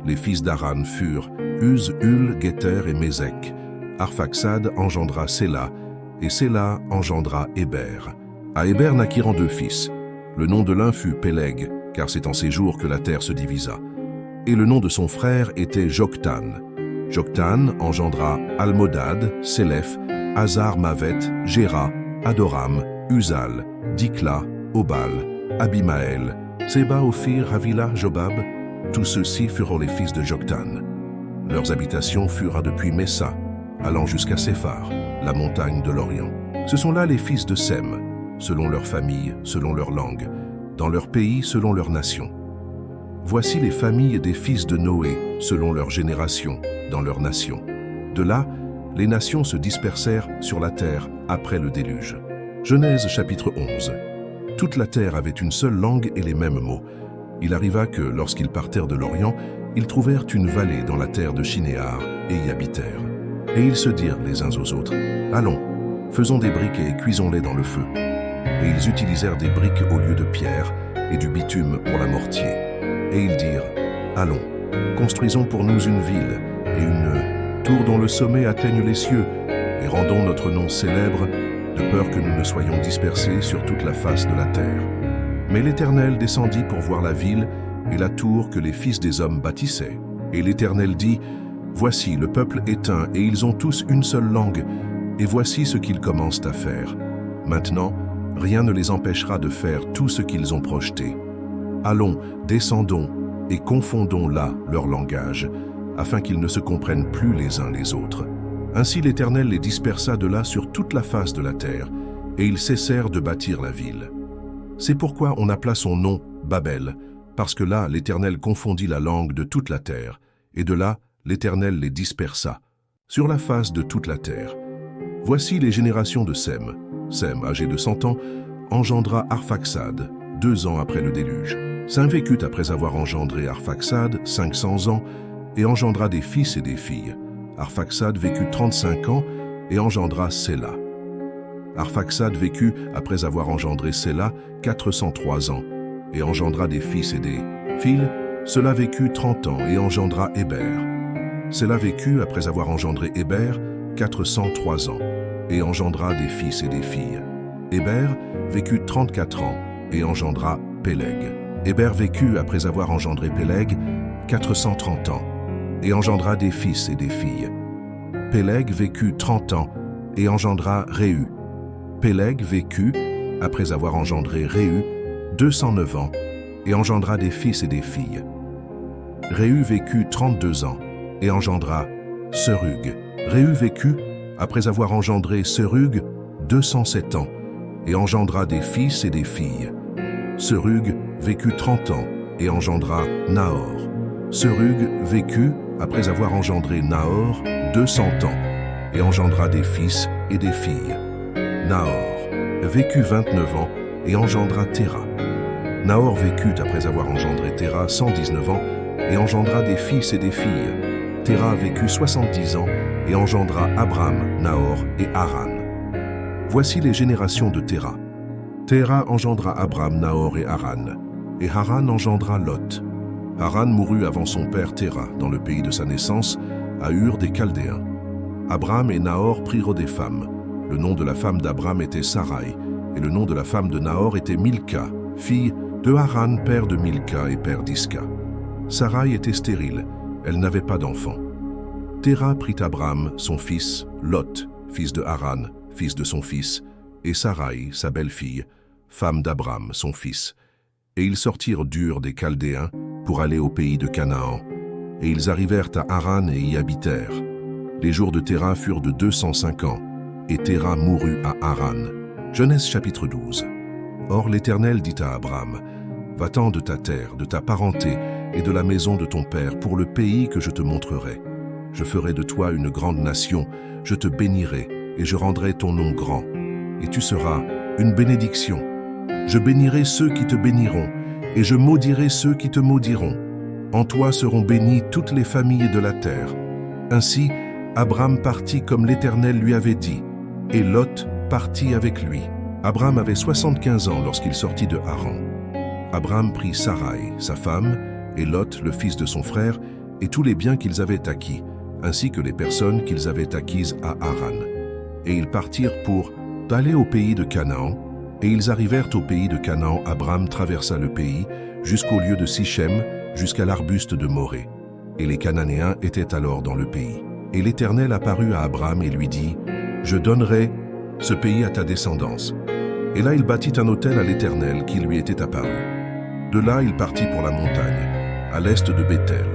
Les fils d'Haran furent Uz, Hul, Guéter et Mézek. Arphaxad engendra Séla, et Séla engendra Héber. À Héber naquirent 2 fils. Le nom de l'un fut Péleg, car c'est en ces jours que la terre se divisa. Et le nom de son frère était Joktan. Joktan engendra Almodad, Sélef, Hazar-Mavet, Géra, Adoram, Uzal, Dikla, Obal, Abimaël, Séba, Ophir, Havila, Jobab. Tous ceux-ci furent les fils de Joktan. Leurs habitations furent depuis Messa, allant jusqu'à Séphar, la montagne de l'Orient. Ce sont là les fils de Sem, selon leur famille, selon leur langue, dans leur pays, selon leur nation. Voici les familles des fils de Noé, selon leur génération, dans leur nation. De là, les nations se dispersèrent sur la terre après le déluge. Genèse chapitre 11. Toute la terre avait une seule langue et les mêmes mots. Il arriva que, lorsqu'ils partèrent de l'Orient, ils trouvèrent une vallée dans la terre de Shinéar et y habitèrent. Et ils se dirent les uns aux autres, « Allons, faisons des briques et cuisons-les dans le feu. » Et ils utilisèrent des briques au lieu de pierre et du bitume pour la mortier. Et ils dirent, « Allons, construisons pour nous une ville et une tour dont le sommet atteigne les cieux, et rendons notre nom célèbre, de peur que nous ne soyons dispersés sur toute la face de la terre. » Mais l'Éternel descendit pour voir la ville et la tour que les fils des hommes bâtissaient. Et l'Éternel dit, « Voici, le peuple est un, et ils ont tous une seule langue, et voici ce qu'ils commencent à faire. Maintenant, rien ne les empêchera de faire tout ce qu'ils ont projeté. Allons, descendons, et confondons là leur langage, afin qu'ils ne se comprennent plus les uns les autres. » Ainsi l'Éternel les dispersa de là sur toute la face de la terre, et ils cessèrent de bâtir la ville. C'est pourquoi on appela son nom Babel, parce que là l'Éternel confondit la langue de toute la terre, et de là l'Éternel les dispersa, sur la face de toute la terre. Voici les générations de Sem. Sem, âgé de 100 ans, engendra Arphaxad, 2 ans après le déluge. Sem vécut après avoir engendré Arphaxad 500 ans, et engendra des fils et des filles. Arphaxad vécut 35 ans, et engendra Séla. Arphaxad vécut après avoir engendré Séla 403 ans, et engendra des fils et des filles. Cela vécut 30 ans, et engendra Héber. Séla vécut après avoir engendré Héber 403 ans, et engendra des fils et des filles. Héber vécut 34 ans, et engendra Péleg. Héber vécut après avoir engendré Péleg 430 ans, et engendra des fils et des filles. Péleg vécut 30 ans, et engendra Réu. Péleg vécut, après avoir engendré Réu, 209 ans, et engendra des fils et des filles. Réu vécut 32 ans, et engendra Serug. Réu vécut, après avoir engendré Serug, 207 ans, et engendra des fils et des filles. Serug vécut 30 ans, et engendra Nahor. Serug vécut, après avoir engendré Nahor, 200 ans, et engendra des fils et des filles. Nahor vécut 29 ans, et engendra Téra. Nahor vécut, après avoir engendré Téra, 119 ans, et engendra des fils et des filles. Téra vécut 70 ans, et engendra Abram, Nahor et Haran. Voici les générations de Téra. Téra engendra Abram, Nahor et Haran, et Haran engendra Lot. Haran mourut avant son père Téra, dans le pays de sa naissance, à Ur des Chaldéens. Abram et Nahor prirent des femmes. Le nom de la femme d'Abram était Sarai, et le nom de la femme de Nahor était Milka, fille de Haran, père de Milka et père d'Isca. Sarai était stérile, elle n'avait pas d'enfant. Téra prit Abram, son fils, Lot, fils de Haran, fils de son fils, et Sarai, sa belle-fille, femme d'Abram, son fils. Et ils sortirent d'Ur des Chaldéens pour aller au pays de Canaan. Et ils arrivèrent à Haran et y habitèrent. Les jours de Téra furent de 205 ans, et Téra mourut à Haran. Genèse chapitre 12. Or l'Éternel dit à Abram, « Va-t'en de ta terre, de ta parenté et de la maison de ton père pour le pays que je te montrerai. Je ferai de toi une grande nation, je te bénirai et je rendrai ton nom grand. Et tu seras une bénédiction. Je bénirai ceux qui te béniront, et je maudirai ceux qui te maudiront. En toi seront bénies toutes les familles de la terre. » Ainsi, Abram partit comme l'Éternel lui avait dit, et Lot partit avec lui. Abram avait 75 ans lorsqu'il sortit de Haran. Abram prit Sarai, sa femme, et Lot, le fils de son frère, et tous les biens qu'ils avaient acquis, ainsi que les personnes qu'ils avaient acquises à Haran. Et ils partirent pour aller au pays de Canaan, et ils arrivèrent au pays de Canaan. Abram traversa le pays jusqu'au lieu de Sichem, jusqu'à l'arbuste de Morée. Et les Cananéens étaient alors dans le pays. Et l'Éternel apparut à Abram et lui dit, « Je donnerai ce pays à ta descendance. » Et là il bâtit un autel à l'Éternel qui lui était apparu. De là il partit pour la montagne, à l'est de Béthel,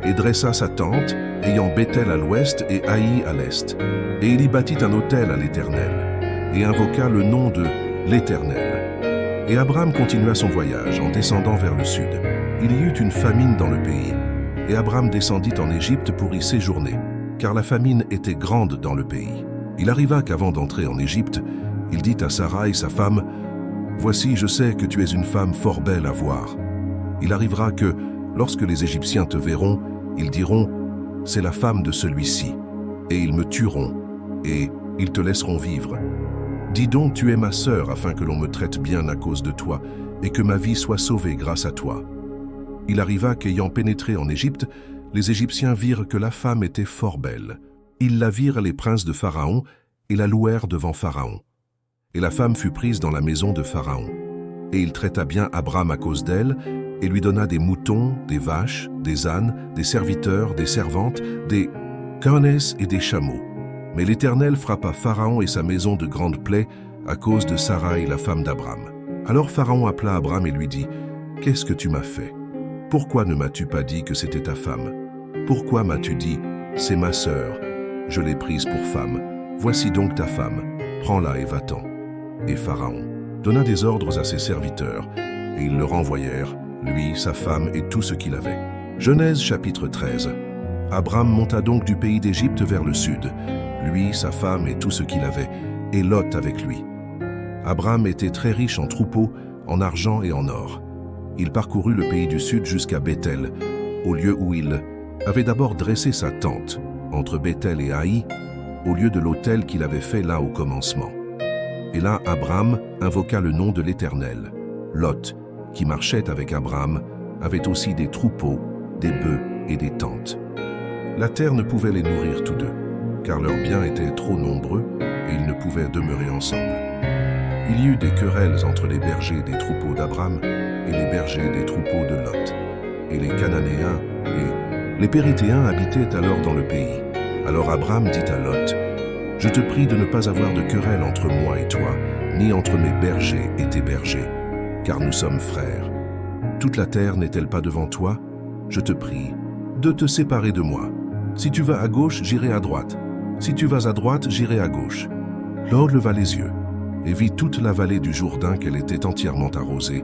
et dressa sa tente, ayant Béthel à l'ouest et Haï à l'est. Et il y bâtit un autel à l'Éternel, et invoqua le nom de l'Éternel. Et Abram continua son voyage en descendant vers le sud. Il y eut une famine dans le pays, et Abram descendit en Égypte pour y séjourner, car la famine était grande dans le pays. Il arriva qu'avant d'entrer en Égypte, il dit à Sarai, sa femme, « Voici, je sais que tu es une femme fort belle à voir. Il arrivera que, lorsque les Égyptiens te verront, ils diront, « C'est la femme de celui-ci. » Et ils me tueront, et ils te laisseront vivre. Dis donc, tu es ma sœur, afin que l'on me traite bien à cause de toi, et que ma vie soit sauvée grâce à toi. » Il arriva qu'ayant pénétré en Égypte, les Égyptiens virent que la femme était fort belle. Ils la virent les princes de Pharaon, et la louèrent devant Pharaon. Et la femme fut prise dans la maison de Pharaon. Et il traita bien Abram à cause d'elle, et lui donna des moutons, des vaches, des ânes, des serviteurs, des servantes, des cânesses et des chameaux. Mais l'Éternel frappa Pharaon et sa maison de grandes plaies à cause de Sarai, la femme d'Abram. Alors Pharaon appela Abram et lui dit, « qu'est-ce que tu m'as fait? Pourquoi ne m'as-tu pas dit que c'était ta femme? Pourquoi m'as-tu dit, c'est ma sœur, je l'ai prise pour femme, voici donc ta femme, prends-la et va-t'en. Et Pharaon donna des ordres à ses serviteurs, et ils le renvoyèrent, lui, sa femme et tout ce qu'il avait. Genèse chapitre 13. Abram monta donc du pays d'Égypte vers le sud, lui, sa femme et tout ce qu'il avait, et Lot avec lui. Abram était très riche en troupeaux, en argent et en or. Il parcourut le pays du sud jusqu'à Béthel, au lieu où il avait d'abord dressé sa tente, entre Béthel et Haï, au lieu de l'autel qu'il avait fait là au commencement. Et là, Abram invoqua le nom de l'Éternel. Lot, qui marchait avec Abram, avait aussi des troupeaux, des bœufs et des tentes. La terre ne pouvait les nourrir tous deux, car leurs biens étaient trop nombreux et ils ne pouvaient demeurer ensemble. Il y eut des querelles entre les bergers des troupeaux d'Abram et les bergers des troupeaux de Lot. Et les Cananéens et les Périthéens habitaient alors dans le pays. Alors Abram dit à Lot, « Je te prie de ne pas avoir de querelle entre moi et toi, ni entre mes bergers et tes bergers, car nous sommes frères. Toute la terre n'est-elle pas devant toi? Je te prie de te séparer de moi. Si tu vas à gauche, j'irai à droite. Si tu vas à droite, j'irai à gauche. » Lot leva les yeux et vit toute la vallée du Jourdain qu'elle était entièrement arrosée,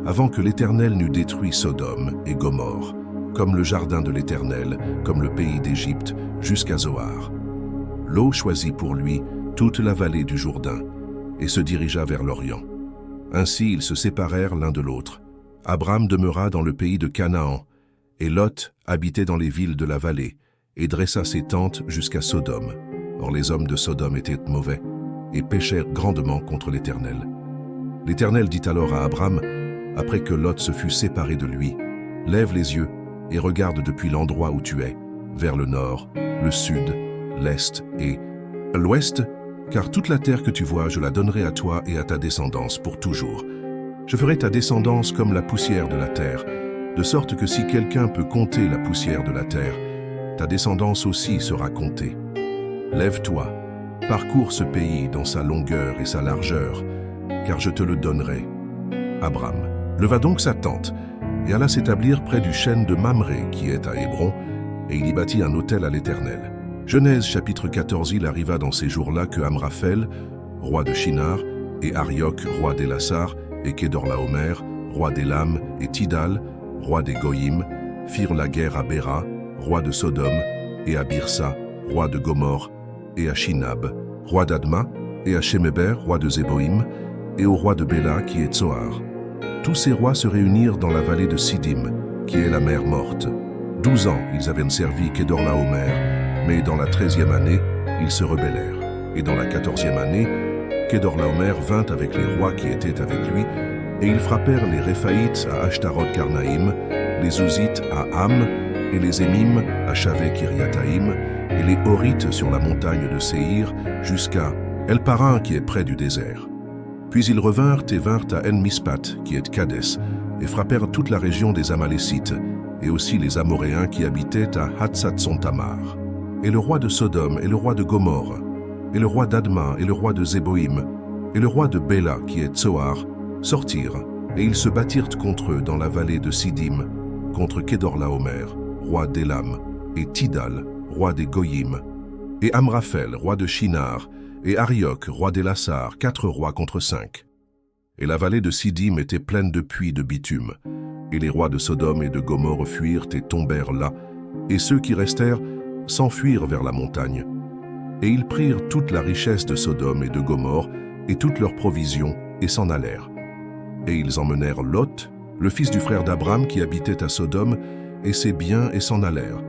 avant que l'Éternel n'eût détruit Sodome et Gomorrhe, comme le jardin de l'Éternel, comme le pays d'Égypte, jusqu'à Zoar. Lot choisit pour lui toute la vallée du Jourdain et se dirigea vers l'Orient. Ainsi ils se séparèrent l'un de l'autre. Abram demeura dans le pays de Canaan, et Lot habitait dans les villes de la vallée, et dressa ses tentes jusqu'à Sodome. Or les hommes de Sodome étaient mauvais, et péchèrent grandement contre l'Éternel. L'Éternel dit alors à Abram, après que Lot se fut séparé de lui, « Lève les yeux et regarde depuis l'endroit où tu es, vers le nord, le sud, l'est et l'ouest, car toute la terre que tu vois, je la donnerai à toi et à ta descendance pour toujours. Je ferai ta descendance comme la poussière de la terre, de sorte que si quelqu'un peut compter la poussière de la terre, ta descendance aussi sera comptée. Lève-toi, parcours ce pays dans sa longueur et sa largeur, car je te le donnerai. » Abram leva donc sa tente et alla s'établir près du chêne de Mamré qui est à Hébron, et il y bâtit un autel à l'Éternel. Genèse chapitre 14. Il arriva dans ces jours-là que Amraphel, roi de Shinar, et Arioc, roi d'Élassar, et Kédorlaomer, roi d'Élam, et Tidal, roi des Goïm, firent la guerre à Béra, roi de Sodome, et à Birsa, roi de Gomorrhe, et à Shinab, roi d'Adma, et à Shemeber, roi de Zéboïm, et au roi de Béla qui est Tsoar. Tous ces rois se réunirent dans la vallée de Sidim, qui est la mer morte. 12 ans ils avaient servi Kédorlaomer, mais dans la 13e année, ils se rebellèrent. Et dans la 14e année, Kédorlaomer vint avec les rois qui étaient avec lui, et ils frappèrent les Réphaïtes à Ashtaroth-Karnaïm, les Ouzites à Ham, et les Émim à Shavé-Kiriataïm, et les Horites sur la montagne de Séhir, jusqu'à El-Parin qui est près du désert. Puis ils revinrent et vinrent à En-Mispat, qui est Kadès, et frappèrent toute la région des Amalécites, et aussi les Amoréens qui habitaient à Hatsat-Son-Tamar. Et le roi de Sodome, et le roi de Gomorrhe, et le roi d'Adma, et le roi de Zéboïm, et le roi de Béla, qui est Tsoar, sortirent, et ils se battirent contre eux dans la vallée de Sidim, contre Kédorlaomer, roi d'Élam, et Tidal, roi des Goïm, et Amraphel, roi de Shinar, et Arioc, roi d'Élassar, 4 rois contre 5. Et la vallée de Sidim était pleine de puits de bitume, et les rois de Sodome et de Gomorrhe fuirent et tombèrent là, et ceux qui restèrent s'enfuirent vers la montagne. Et ils prirent toute la richesse de Sodome et de Gomorrhe, et toutes leurs provisions, et s'en allèrent. Et ils emmenèrent Lot, le fils du frère d'Abram qui habitait à Sodome, et ses biens, et s'en allèrent.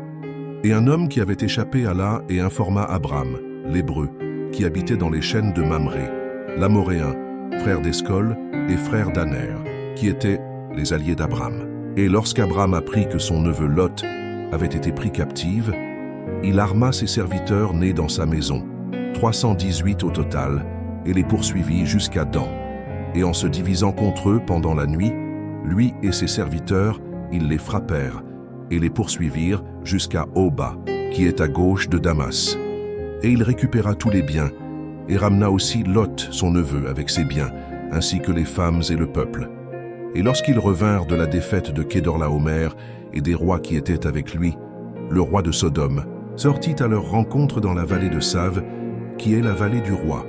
Et un homme qui avait échappé alla et informa Abram, l'Hébreu, qui habitait dans les chênes de Mamré, l'Amoréen, frère d'Escol et frère d'Aner, qui étaient les alliés d'Abram. Et lorsqu'Abram apprit que son neveu Lot avait été pris captive, il arma ses serviteurs nés dans sa maison, 318 au total, et les poursuivit jusqu'à Dan. Et en se divisant contre eux pendant la nuit, lui et ses serviteurs, ils les frappèrent, et les poursuivirent jusqu'à Oba, qui est à gauche de Damas. Et il récupéra tous les biens, et ramena aussi Lot, son neveu, avec ses biens, ainsi que les femmes et le peuple. Et lorsqu'ils revinrent de la défaite de Kedorlaomer et des rois qui étaient avec lui, le roi de Sodome sortit à leur rencontre dans la vallée de Save, qui est la vallée du roi.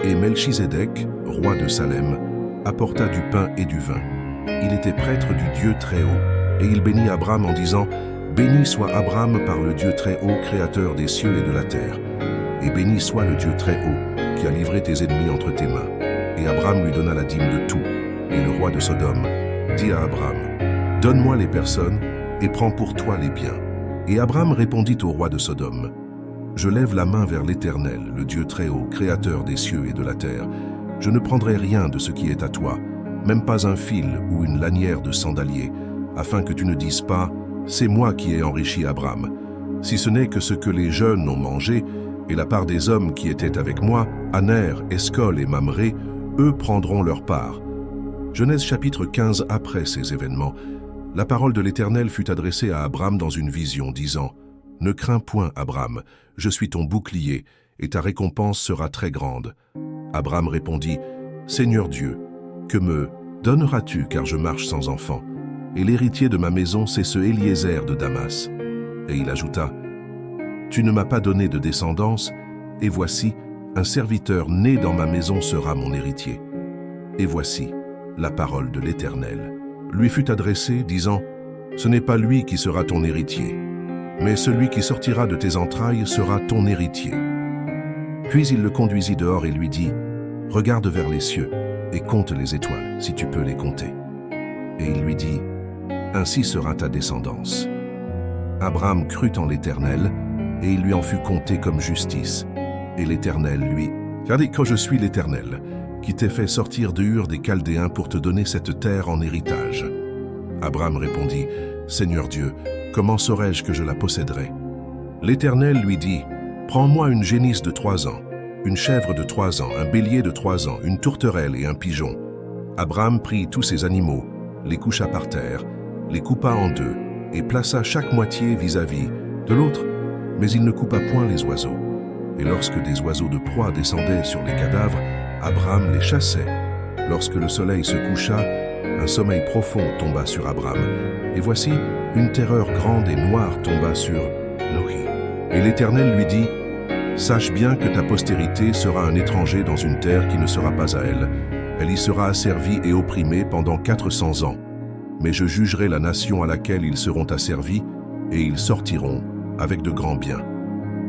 Et Melchizedek, roi de Salem, apporta du pain et du vin. Il était prêtre du Dieu Très-Haut, et il bénit Abram en disant « Béni soit Abram par le Dieu Très-Haut, créateur des cieux et de la terre. Et béni soit le Dieu Très-Haut, qui a livré tes ennemis entre tes mains. » Et Abram lui donna la dîme de tout. Et le roi de Sodome dit à Abram « Donne-moi les personnes, et prends pour toi les biens. » Et Abram répondit au roi de Sodome « Je lève la main vers l'Éternel, le Dieu Très-Haut, créateur des cieux et de la terre. Je ne prendrai rien de ce qui est à toi, même pas un fil ou une lanière de sandalier, afin que tu ne dises pas « C'est moi qui ai enrichi Abram », si ce n'est que ce que les jeunes ont mangé, et la part des hommes qui étaient avec moi, Aner, Escol et Mamré, eux prendront leur part. » Genèse chapitre 15. Après ces événements, la parole de l'Éternel fut adressée à Abram dans une vision, disant « Ne crains point, Abram, je suis ton bouclier, et ta récompense sera très grande. » Abram répondit « Seigneur Dieu, que me donneras-tu, car je marche sans enfant? Et l'héritier de ma maison, c'est ce Éliézer de Damas. » Et il ajouta « Tu ne m'as pas donné de descendance, et voici, un serviteur né dans ma maison sera mon héritier. » Et voici, la parole de l'Éternel lui fut adressée, disant « Ce n'est pas lui qui sera ton héritier, mais celui qui sortira de tes entrailles sera ton héritier. » Puis il le conduisit dehors et lui dit « Regarde vers les cieux et compte les étoiles, si tu peux les compter. » Et il lui dit « Ainsi sera ta descendance. » Abram crut en l'Éternel, et il lui en fut compté comme justice. Et l'Éternel lui « Car dis que je suis l'Éternel, qui t'ai fait sortir de Ur des Chaldéens pour te donner cette terre en héritage. » Abram répondit « Seigneur Dieu, comment saurais-je que je la posséderai? » L'Éternel lui dit « Prends-moi une génisse de 3 ans, une chèvre de 3 ans, un bélier de 3 ans, une tourterelle et un pigeon. » Abram prit tous ces animaux, les coucha par terre, les coupa en deux, et plaça chaque moitié vis-à-vis de l'autre, mais il ne coupa point les oiseaux. Et lorsque des oiseaux de proie descendaient sur les cadavres, Abram les chassait. Lorsque le soleil se coucha, un sommeil profond tomba sur Abram. Et voici, une terreur grande et noire tomba sur Lohi. Et l'Éternel lui dit, « Sache bien que ta postérité sera un étranger dans une terre qui ne sera pas à elle. Elle y sera asservie et opprimée pendant 400 ans. Mais je jugerai la nation à laquelle ils seront asservis, et ils sortiront avec de grands biens.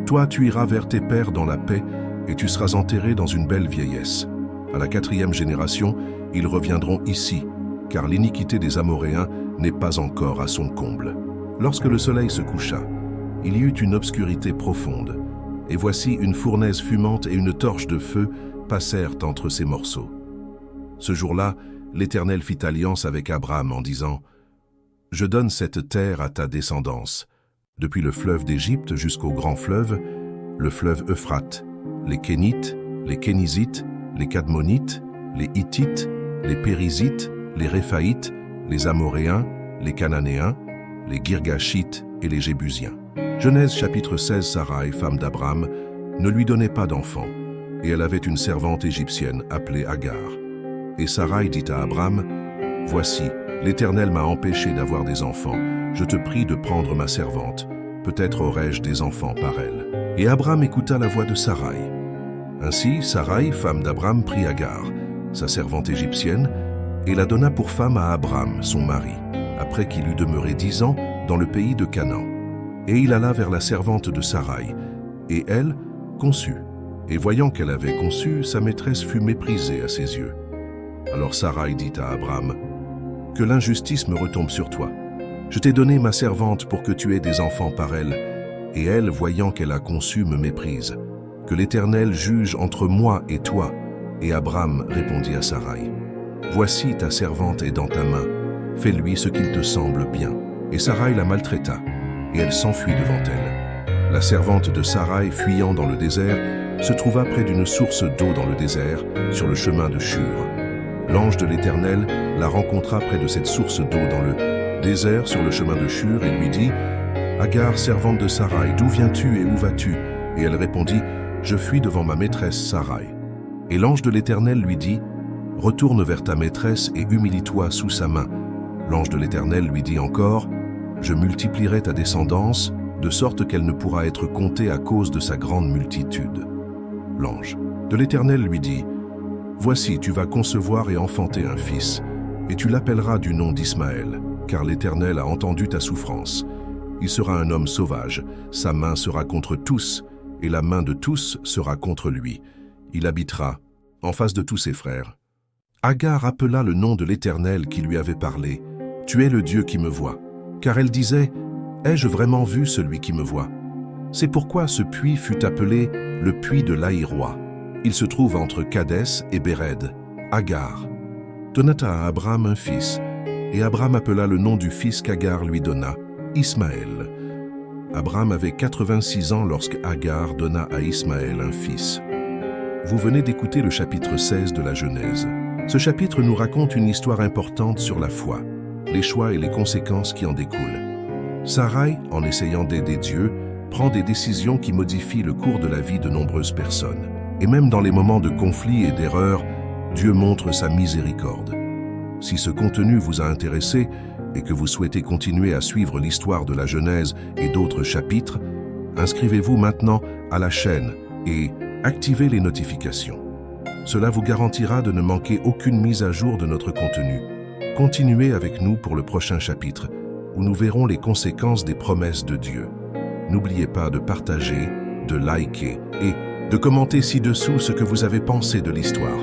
Toi, tu iras vers tes pères dans la paix, et tu seras enterré dans une belle vieillesse. À la 4e génération, ils reviendront ici, car l'iniquité des Amoréens n'est pas encore à son comble. » Lorsque le soleil se coucha, il y eut une obscurité profonde, et voici une fournaise fumante et une torche de feu passèrent entre ces morceaux. Ce jour-là, l'Éternel fit alliance avec Abram en disant « Je donne cette terre à ta descendance, depuis le fleuve d'Égypte jusqu'au grand fleuve, le fleuve Euphrate, les Kénites, les Kénizites, les Cadmonites, les Hittites, les Périzites, les Réphaïtes, les Amoréens, les Cananéens, les Girgashites et les Jébusiens. » Genèse chapitre 16. Sarai, femme d'Abram, ne lui donnait pas d'enfant, et elle avait une servante égyptienne appelée Agar. Et Sarai dit à Abram, « Voici, l'Éternel m'a empêché d'avoir des enfants. Je te prie de prendre ma servante. Peut-être aurai-je des enfants par elle. » Et Abram écouta la voix de Sarai. Ainsi, Sarai, femme d'Abram, prit Agar, sa servante égyptienne, et la donna pour femme à Abram, son mari, après qu'il eut demeuré 10 ans dans le pays de Canaan. Et il alla vers la servante de Sarai, et elle conçut. Et voyant qu'elle avait conçu, sa maîtresse fut méprisée à ses yeux. Alors Sarai dit à Abram, « Que l'injustice me retombe sur toi. Je t'ai donné ma servante pour que tu aies des enfants par elle, et elle, voyant qu'elle a conçu, me méprise. Que l'Éternel juge entre moi et toi. » Et Abram répondit à Sarai, « Voici ta servante est dans ta main. Fais-lui ce qu'il te semble bien. » Et Sarai la maltraita, et elle s'enfuit devant elle. La servante de Sarai, fuyant dans le désert, se trouva près d'une source d'eau dans le désert, sur le chemin de Shur. L'ange de l'Éternel la rencontra près de cette source d'eau dans le désert, sur le chemin de Shur, et lui dit, « Agar, servante de Sarai, d'où viens-tu et où vas-tu » Et elle répondit, « Je fuis devant ma maîtresse Sarai. » Et l'ange de l'Éternel lui dit, « Retourne vers ta maîtresse et humilie-toi sous sa main. L'ange de l'Éternel lui dit encore, je multiplierai ta descendance, de sorte qu'elle ne pourra être comptée à cause de sa grande multitude. L'ange de l'Éternel lui dit, voici, tu vas concevoir et enfanter un fils, et tu l'appelleras du nom d'Ismaël, car l'Éternel a entendu ta souffrance. Il sera un homme sauvage, sa main sera contre tous, et la main de tous sera contre lui. Il habitera en face de tous ses frères. Agar appela le nom de l'Éternel qui lui avait parlé. Tu es le Dieu qui me voit. Car elle disait, ai-je vraiment vu celui qui me voit? C'est pourquoi ce puits fut appelé le puits de l'Aïroi. Il se trouve entre Kadès et Béred. Agar donna à Abraham un fils, et Abraham appela le nom du fils qu'Agar lui donna, Ismaël. Abraham avait 86 ans lorsque Agar donna à Ismaël un fils. Vous venez d'écouter le chapitre 16 de la Genèse. Ce chapitre nous raconte une histoire importante sur la foi, les choix et les conséquences qui en découlent. Sarai, en essayant d'aider Dieu, prend des décisions qui modifient le cours de la vie de nombreuses personnes. Et même dans les moments de conflit et d'erreur, Dieu montre sa miséricorde. Si ce contenu vous a intéressé et que vous souhaitez continuer à suivre l'histoire de la Genèse et d'autres chapitres, inscrivez-vous maintenant à la chaîne et activez les notifications. Cela vous garantira de ne manquer aucune mise à jour de notre contenu. Continuez avec nous pour le prochain chapitre, où nous verrons les conséquences des promesses de Dieu. N'oubliez pas de partager, de liker et de commenter ci-dessous ce que vous avez pensé de l'histoire.